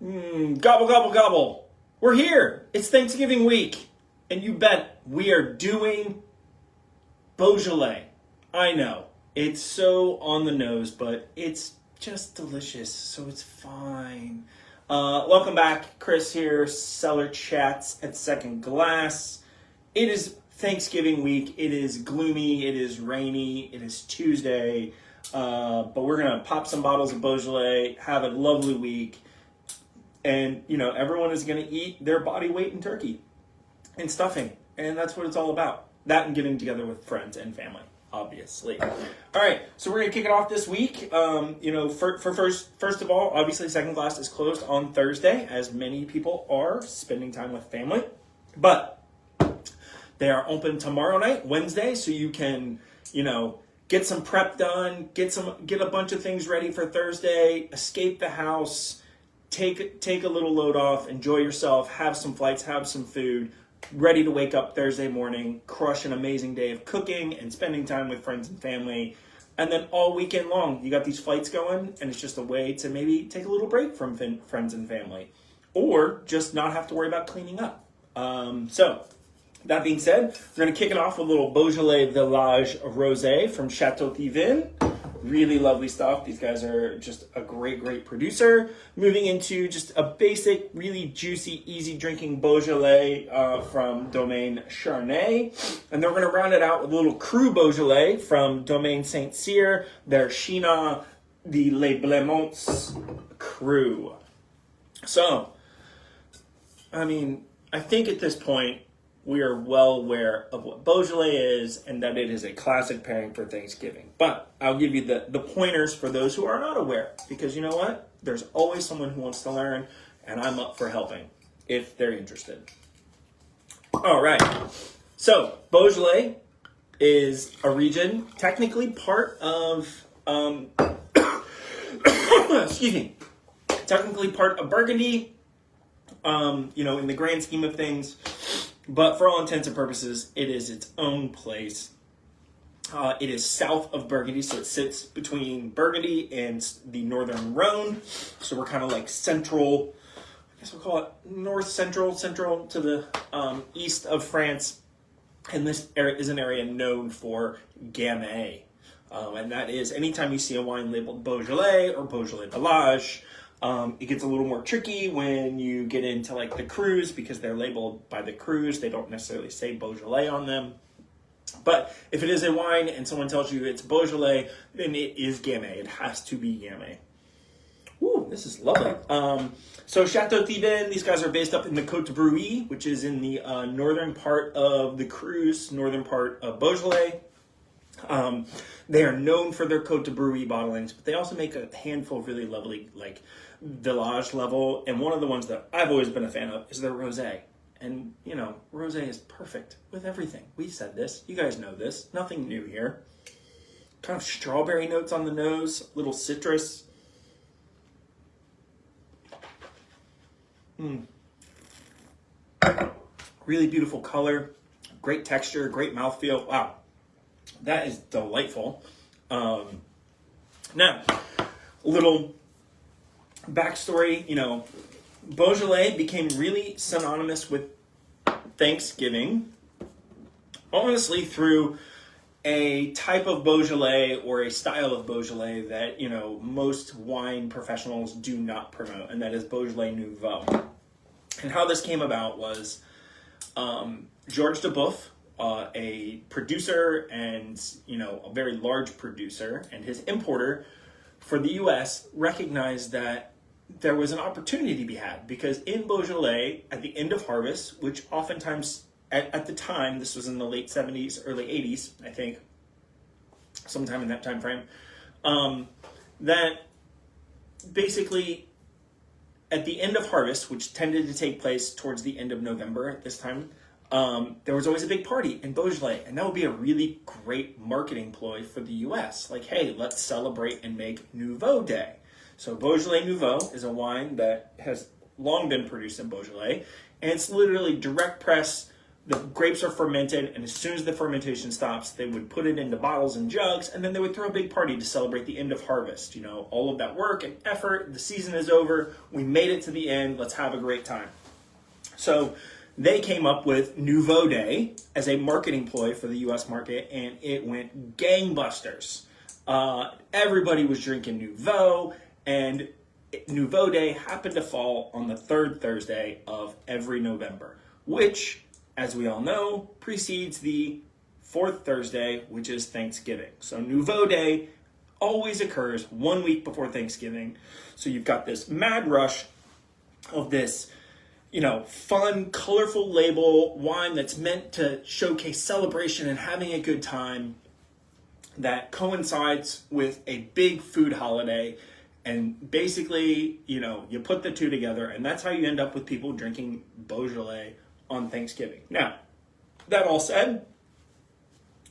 Gobble, gobble, gobble. We're here. It's Thanksgiving week. And you bet we are doing Beaujolais. I know. It's so on the nose, but it's just delicious, so it's fine. Welcome back. Chris here. Cellar chats at Second Glass. It is Thanksgiving week. It is gloomy. It is rainy. It is Tuesday. But we're going to pop some bottles of Beaujolais, have a lovely week. And, everyone is going to eat their body weight in turkey and stuffing. And that's what it's all about. That and getting together with friends and family, obviously. All right, so we're going to kick it off this week. First of all, obviously, Second Glass is closed on Thursday, as many people are spending time with family. But they are open tomorrow night, Wednesday, so you can, get some prep done, get a bunch of things ready for Thursday, escape the house, take a little load off, enjoy yourself, have some flights, have some food, ready to wake up Thursday morning, crush an amazing day of cooking and spending time with friends and family. And then all weekend long, you got these flights going, and it's just a way to maybe take a little break from friends and family, or just not have to worry about cleaning up. So that being said, we're going to kick it off with a little Beaujolais Village Rosé from Château Thivin. Really lovely stuff. These guys are just a great producer. Moving into just a basic, really juicy, easy drinking Beaujolais from Domaine Charnay. And then we're going to round it out with a little cru Beaujolais from Domaine Saint-Cyr, their Chénas, the Les Blémonts cru. So, I think at this point, we are well aware of what Beaujolais is and that it is a classic pairing for Thanksgiving. But I'll give you the pointers for those who are not aware, because you know what? There's always someone who wants to learn, and I'm up for helping if they're interested. All right. So Beaujolais is a region, technically part of, excuse me, technically part of Burgundy, in the grand scheme of things. But for all intents and purposes, it is its own place. It is south of Burgundy, so it sits between Burgundy and the northern Rhone. So we're kind of like central, I guess we'll call it north central to the east of France. And this area is an area known for Gamay. And that is anytime you see a wine labeled Beaujolais or Beaujolais Village, it gets a little more tricky when you get into like the crus, because they're labeled by the crus. They don't necessarily say Beaujolais on them. But if it is a wine and someone tells you it's Beaujolais, then it is Gamay. It has to be Gamay. Ooh, this is lovely. So Château Thivin, these guys are based up in the Côte de Brouilly, which is in the northern part of the crus, northern part of Beaujolais. They are known for their Côte de Brouilly bottlings, but they also make a handful of really lovely, like, village level. And one of the ones that I've always been a fan of is their Rosé. And, Rosé is perfect with everything. We've said this. You guys know this. Nothing new here. Kind of strawberry notes on the nose, little citrus. Really beautiful color, great texture, great mouthfeel. Wow. That is delightful. Now, a little backstory, Beaujolais became really synonymous with Thanksgiving, honestly, through a type of Beaujolais or a style of Beaujolais that, most wine professionals do not promote, and that is Beaujolais Nouveau. And how this came about was Georges Duboeuf, a producer and, a very large producer, and his importer for the U.S. recognized that there was an opportunity to be had, because in Beaujolais, at the end of harvest, which oftentimes, at the time, this was in the late 70s, early 80s, I think, sometime in that time frame, that basically at the end of harvest, which tended to take place towards the end of November at this time, there was always a big party in Beaujolais, and that would be a really great marketing ploy for the U.S. Like, hey, let's celebrate and make Nouveau Day. So Beaujolais Nouveau is a wine that has long been produced in Beaujolais, and it's literally direct press The grapes are fermented, and as soon as the fermentation stops, they would put it into bottles and jugs, and then they would throw a big party to celebrate the end of harvest. You know, all of that work and effort, the season is over, we made it to the end, let's have a great time. So they came up with Nouveau Day as a marketing ploy for the U.S. market, and it went gangbusters. Everybody was drinking Nouveau, and Nouveau Day happened to fall on the third Thursday of every November, which, as we all know, precedes the fourth Thursday, which is Thanksgiving. So Nouveau Day always occurs 1 week before Thanksgiving. So you've got this mad rush of this, you know, fun, colorful label wine that's meant to showcase celebration and having a good time that coincides with a big food holiday. And basically, you know, you put the two together, and that's how you end up with people drinking Beaujolais on Thanksgiving. Now, that all said,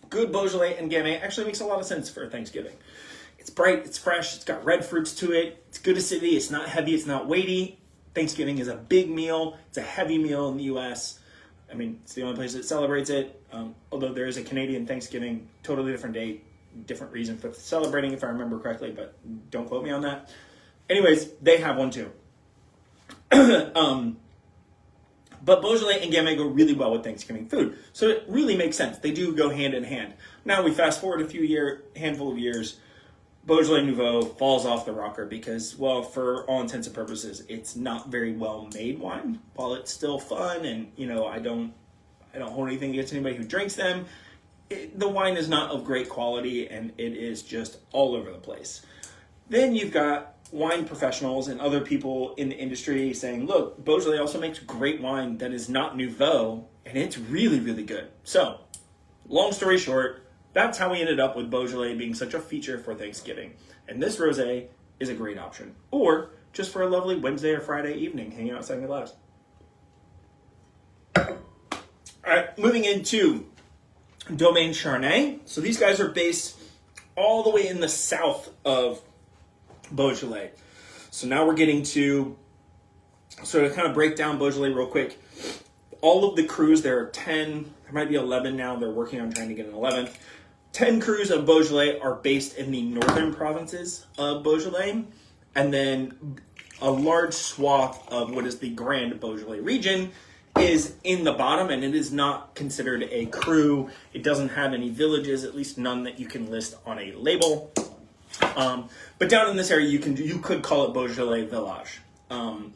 good Beaujolais and Gamay actually makes a lot of sense for Thanksgiving. It's bright, it's fresh, it's got red fruits to it, it's good acidity, it's not heavy, it's not weighty. Thanksgiving is a big meal, it's a heavy meal in the U.S. I mean, it's the only place that celebrates it, although there is a Canadian Thanksgiving, totally different date, different reason for celebrating, if I remember correctly, but don't quote me on that. Anyways, they have one too. But Beaujolais and Gamay go really well with Thanksgiving food. So it really makes sense. They do go hand in hand. Now we fast forward a handful of years, Beaujolais Nouveau falls off the rocker because, well, for all intents and purposes, it's not very well made wine. While it's still fun, and you know, I don't hold anything against anybody who drinks them, the wine is not of great quality, and it is just all over the place. Then you've got wine professionals and other people in the industry saying, look, Beaujolais also makes great wine that is not Nouveau, and it's really, really good. So, long story short, that's how we ended up with Beaujolais being such a feature for Thanksgiving. And this rosé is a great option. Or just for a lovely Wednesday or Friday evening, hanging outside in a glass. All right, moving into Domaine Charnay. So these guys are based all the way in the south of Beaujolais. So now we're getting to, so to kind of break down Beaujolais real quick, all of the crews, there are 10, there might be 11 now, they're working on trying to get an 11th. 10 crews of Beaujolais are based in the northern provinces of Beaujolais, and then a large swath of what is the Grand Beaujolais region is in the bottom, and it is not considered a crew. It doesn't have any villages, at least none that you can list on a label. But down in this area, you could call it Beaujolais Village. And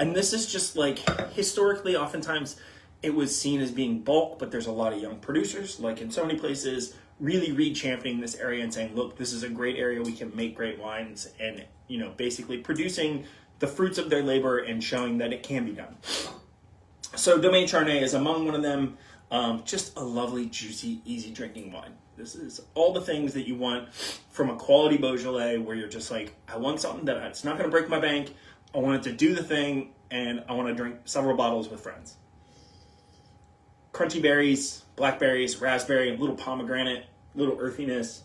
this is just like, historically, oftentimes it was seen as being bulk, but there's a lot of young producers, like in so many places, really re-championing this area and saying, look, this is a great area, we can make great wines, and, you know, basically producing the fruits of their labor and showing that it can be done. So Domaine Charnay is among one of them. Just a lovely, juicy, easy drinking wine. This is all the things that you want from a quality Beaujolais, where you're just like, I want something that it's not going to break my bank. I want it to do the thing, and I want to drink several bottles with friends. Crunchy berries, blackberries, raspberry, a little pomegranate, a little earthiness.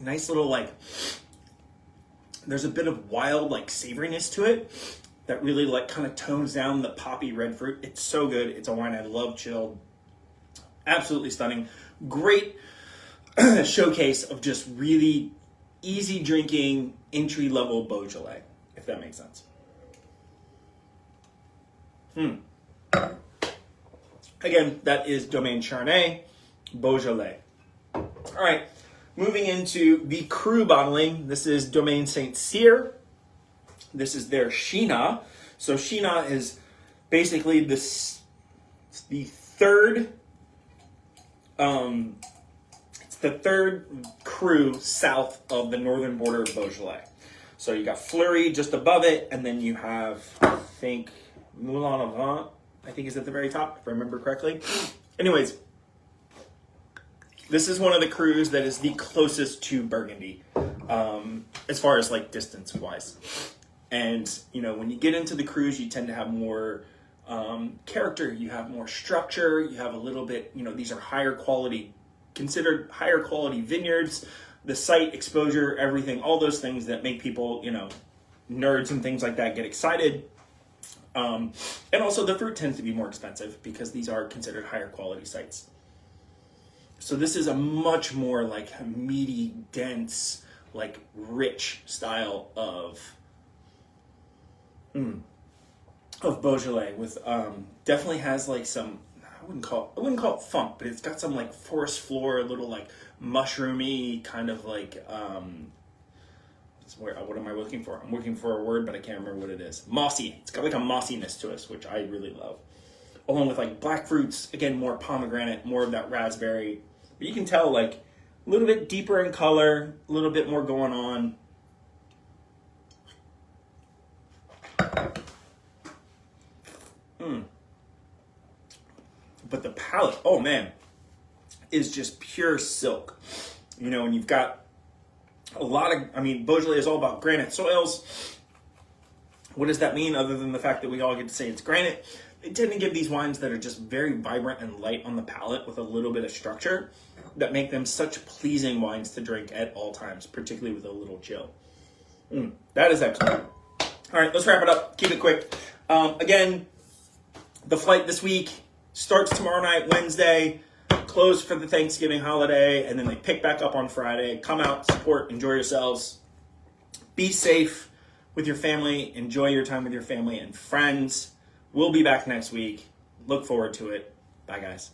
Nice little, like, there's a bit of wild, like, savoriness to it that really, like, kind of tones down the poppy red fruit. It's so good. It's a wine I love chilled. Absolutely stunning. Great showcase of just really easy drinking, entry-level Beaujolais, if that makes sense. Again, that is Domaine Charnay, Beaujolais. All right, moving into the cru bottling. This is Domaine Saint-Cyr. This is their Chénas. So Chénas is basically the third. It's the third cru south of the northern border of Beaujolais. So you got Fleury just above it, and then you have, I think, Moulin à Vent, I think is at the very top, if I remember correctly. Anyways, this is one of the crus that is the closest to Burgundy, as far as like distance wise. And, you know, when you get into the crus, you tend to have more character, you have more structure, you have a little bit, you know, these are higher quality, considered higher quality vineyards, the site, exposure, everything, all those things that make people, you know, nerds and things like that get excited. And also the fruit tends to be more expensive because these are considered higher quality sites. So this is a much more like meaty, dense, like rich style of Beaujolais with definitely has like some, I wouldn't call it funk, but it's got some like forest floor, a little like mushroomy kind of like what am I looking for? I'm looking for a word, but I can't remember what it is. Mossy. It's got like a mossiness to us, which I really love. Along with like black fruits, again, more pomegranate, more of that raspberry. But you can tell like a little bit deeper in color, a little bit more going on. But the palate, oh man, is just pure silk. You know, and you've got a lot of, Beaujolais is all about granite soils. What does that mean other than the fact that we all get to say it's granite? They tend to give these wines that are just very vibrant and light on the palate with a little bit of structure that make them such pleasing wines to drink at all times, particularly with a little chill. That is excellent. All right, let's wrap it up. Keep it quick. Again, the flight this week starts tomorrow night, Wednesday, closed for the Thanksgiving holiday, and then they pick back up on Friday. Come out, support, enjoy yourselves. Be safe with your family. Enjoy your time with your family and friends. We'll be back next week. Look forward to it. Bye, guys.